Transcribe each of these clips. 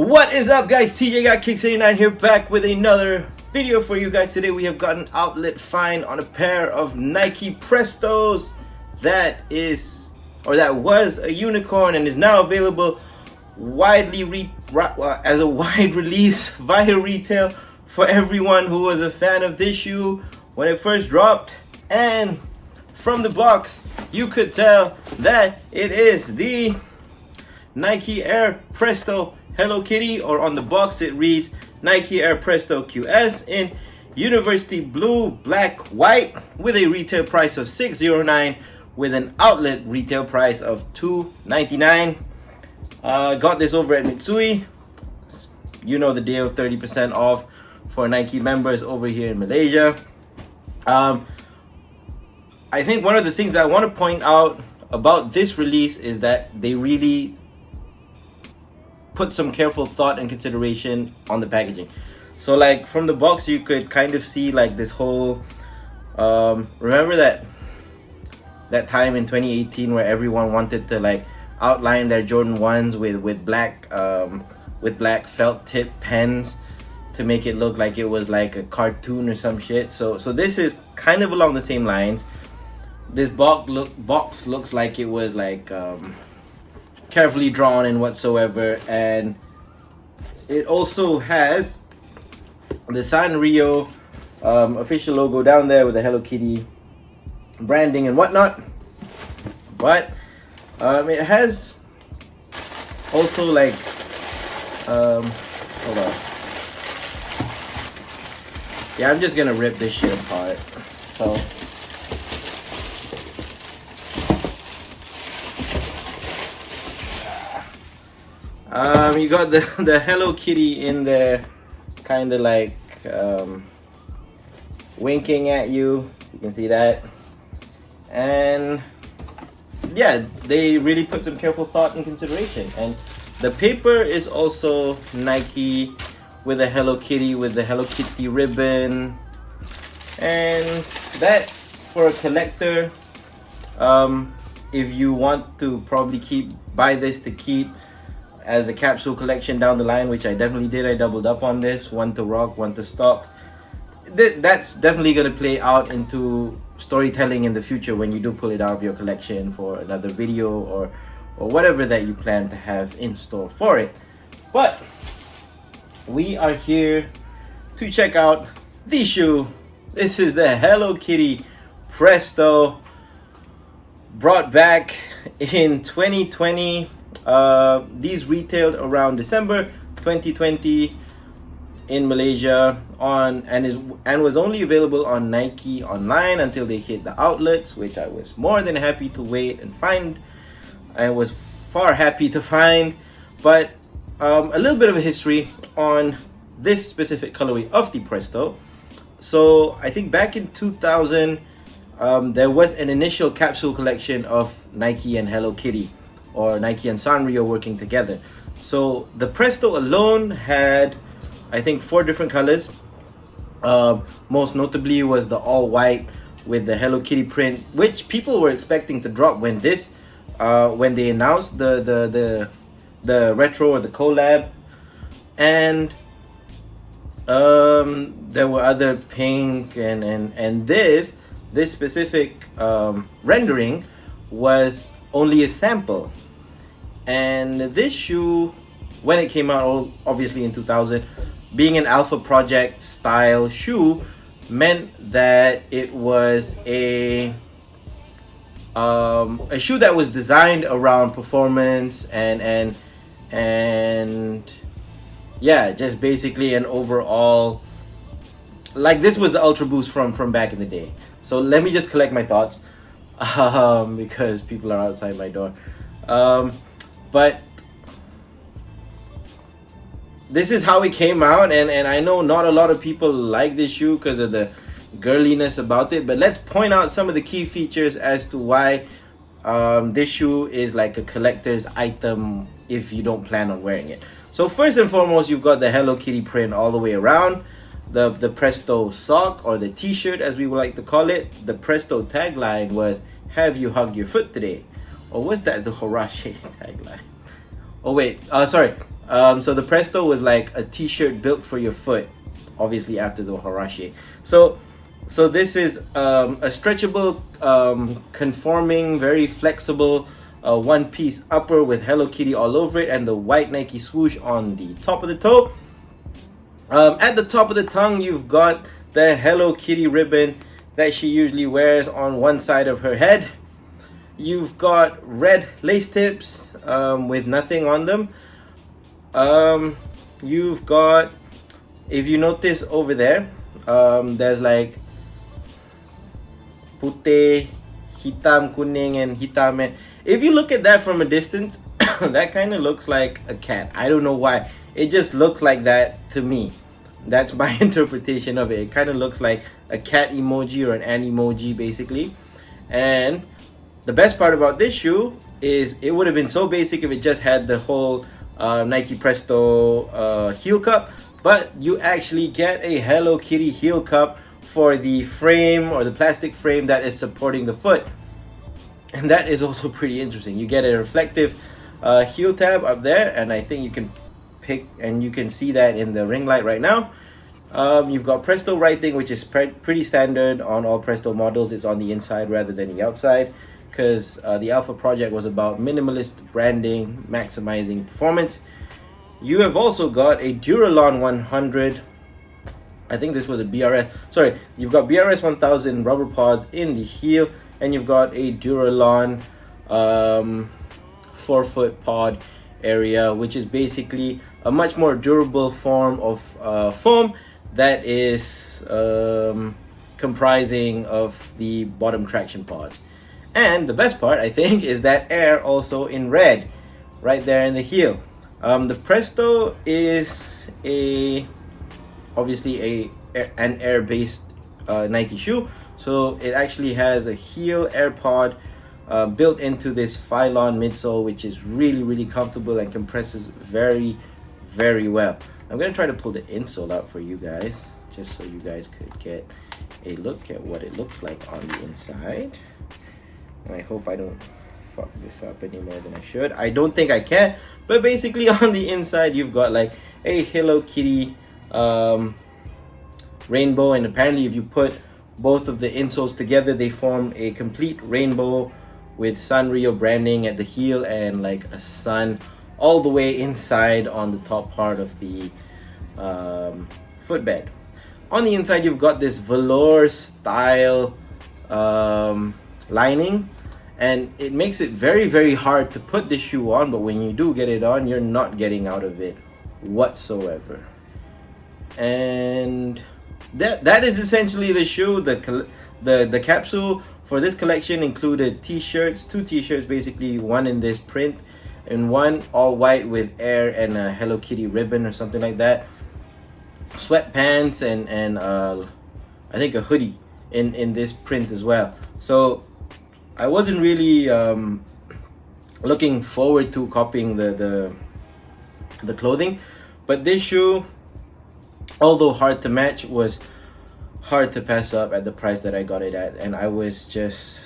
What is up, guys? TJ got Kicks 89 here, back with another video for you guys. Today we have got an outlet find on a pair of Nike Prestos that was a unicorn and is now available as a wide release via retail for everyone who was a fan of this shoe when it first dropped. And from the box you could tell that it is the Nike Air Presto Hello Kitty, or on the box it reads Nike Air Presto QS in University Blue, Black, White, with a retail price of $609 with an outlet retail price of $299. Got this over at Mitsui. You know the deal, 30% off for Nike members over here in Malaysia. I think one of the things I want to point out about this release is that they really put some careful thought and consideration on the packaging. So like from the box you could kind of see like this whole remember that time in 2018 where everyone wanted to like outline their Jordan 1s with black felt tip pens to make it look like it was like a cartoon or some shit. So this is kind of along the same lines. This box looks like it was like carefully drawn and whatsoever, and it also has the Sanrio official logo down there with the Hello Kitty branding and whatnot. But it has also like hold on. Yeah, I'm just gonna rip this shit apart. So you got the Hello Kitty in there, kind of like winking at you. You can see that, and yeah, they really put some careful thought and consideration. And the paper is also Nike with a Hello Kitty with the Hello Kitty ribbon, and that for a collector, if you want to probably buy this to keep as a capsule collection down the line, which I definitely did. I doubled up on this, one to rock, one to stock. That's definitely going to play out into storytelling in the future when you do pull it out of your collection for another video or whatever that you plan to have in store for it. But we are here to check out the shoe. This is the Hello Kitty Presto, brought back in 2020. These retailed around December 2020 in Malaysia and was only available on Nike online until they hit the outlets, which I was more than happy to wait and find. I was far happy to find. But a little bit of a history on this specific colorway of the Presto. So I think back in 2000 there was an initial capsule collection of Nike and Hello Kitty, or Nike and Sanrio working together. So the Presto alone had, I think, 4 different colors. Most notably was the all white with the Hello Kitty print, which people were expecting to drop when they announced the retro or the collab. And there were other pink and this specific rendering was only a sample. And this shoe, when it came out, obviously in 2000, being an alpha project style shoe, meant that it was a shoe that was designed around performance and yeah, just basically an overall, like, this was the Ultra Boost from back in the day. So let me just collect my thoughts because people are outside my door. But this is how it came out, and I know not a lot of people like this shoe because of the girliness about it, but let's point out some of the key features as to why this shoe is like a collector's item if you don't plan on wearing it. So first and foremost, you've got the Hello Kitty print all the way around. The Presto sock, or the t-shirt as we would like to call it. The Presto tagline was, "Have you hugged your foot today?" Or was that the Hiroshi tagline? Oh wait, sorry. So the Presto was like a t-shirt built for your foot, obviously after the Hiroshi. So this is a stretchable, conforming, very flexible one-piece upper with Hello Kitty all over it, and the white Nike swoosh on the top of the toe. At the top of the tongue, you've got the Hello Kitty ribbon that she usually wears on one side of her head. You've got red lace tips with nothing on them. You've got, if you notice over there, there's like putih, hitam, kuning, and hitam. And if you look at that from a distance, that kind of looks like a cat. I don't know why. It just looks like that to me. That's my interpretation of it. It kind of looks like a cat emoji or an emoji, basically. And the best part about this shoe is it would have been so basic if it just had the whole Nike Presto heel cup, but you actually get a Hello Kitty heel cup for the frame, or the plastic frame that is supporting the foot. And that is also pretty interesting. You get a reflective heel tab up there, and I think you can pick, and you can see that in the ring light right now. You've got Presto writing, which is pretty standard on all Presto models. It's on the inside rather than the outside, because the Alpha project was about minimalist branding, maximizing performance. You have also got a Duralon 100. I think this was a BRS. Sorry, you've got BRS 1000 rubber pods in the heel, and you've got a Duralon 4-foot pod area, which is basically a much more durable form of foam that is comprising of the bottom traction pods. And the best part, I think, is that air also in red right there in the heel. The Presto is obviously an air-based Nike shoe, so it actually has a heel air pod built into this Phylon midsole, which is really comfortable and compresses very well. I'm gonna try to pull the insole out for you guys, just so you guys could get a look at what it looks like on the inside. And I hope I don't fuck this up any more than I should. I don't think I can, but basically on the inside you've got like a Hello Kitty rainbow, and apparently if you put both of the insoles together, they form a complete rainbow with Sanrio branding at the heel and like a sun all the way inside on the top part of the footbed. On the inside you've got this velour style lining, and it makes it very hard to put the shoe on, but when you do get it on, you're not getting out of it whatsoever. And that is essentially the shoe. The capsule for this collection included t-shirts, 2 t-shirts basically, one in this print and one all white with air and a Hello Kitty ribbon or something like that, sweatpants, and I think a hoodie in this print as well. So I wasn't really looking forward to copying the clothing, but this shoe, although hard to match, was hard to pass up at the price that I got it at. And I was just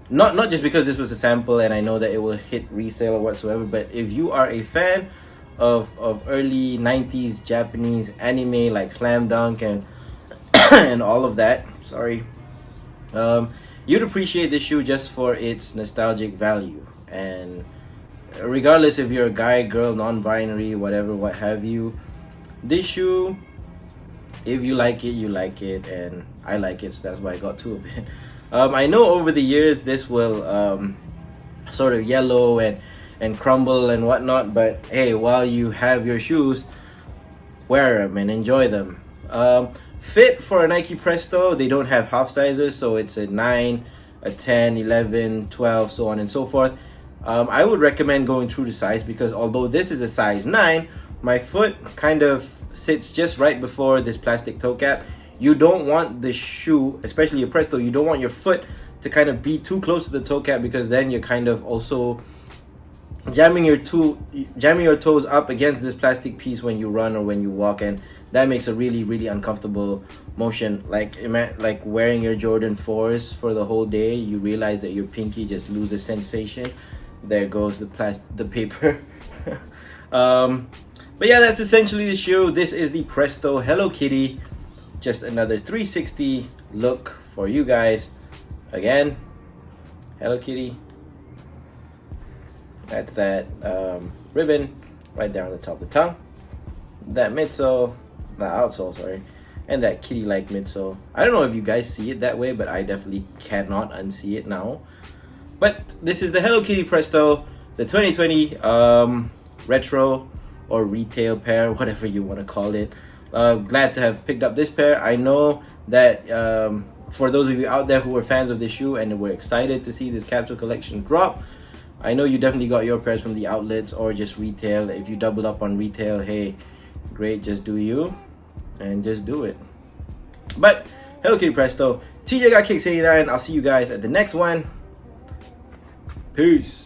not just because this was a sample and I know that it will hit resale or whatsoever, but if you are a fan of early 90s Japanese anime like Slam Dunk and and all of that, sorry, you'd appreciate this shoe just for its nostalgic value. And regardless if you're a guy, girl, non-binary, whatever, what have you, this shoe, if you like it, you like it, and I like it, so that's why I got 2 of it. I know over the years this will sort of yellow and crumble and whatnot, but hey, while you have your shoes, wear them and enjoy them. Fit for a Nike Presto, they don't have half sizes, so it's a 9, a 10, 11, 12, so on and so forth. I would recommend going true to size, because although this is a size 9, my foot kind of sits just right before this plastic toe cap. You don't want the shoe, especially a Presto, you don't want your foot to kind of be too close to the toe cap, because then you're kind of also jamming your toes up against this plastic piece when you run or when you walk, and that makes a really uncomfortable motion. Like wearing your Jordan 4s for the whole day, you realize that your pinky just loses sensation. There goes the paper. But yeah, that's essentially the shoe. This is the Presto Hello Kitty. Just another 360 look for you guys. Again, Hello Kitty. That's that ribbon right there on the top of the tongue. That midsole, the outsole, sorry, and that kitty-like midsole. I don't know if you guys see it that way, but I definitely cannot unsee it now. But this is the Hello Kitty Presto, the 2020 retro or retail pair, whatever you want to call it. Glad to have picked up this pair. I know that for those of you out there who were fans of this shoe and were excited to see this capsule collection drop, I know you definitely got your pairs from the outlets or just retail. If you double up on retail, hey, great, just do you and just do it. But Hello Kitty Presto, TJ got Kicks 89. I'll see you guys at the next one. Peace.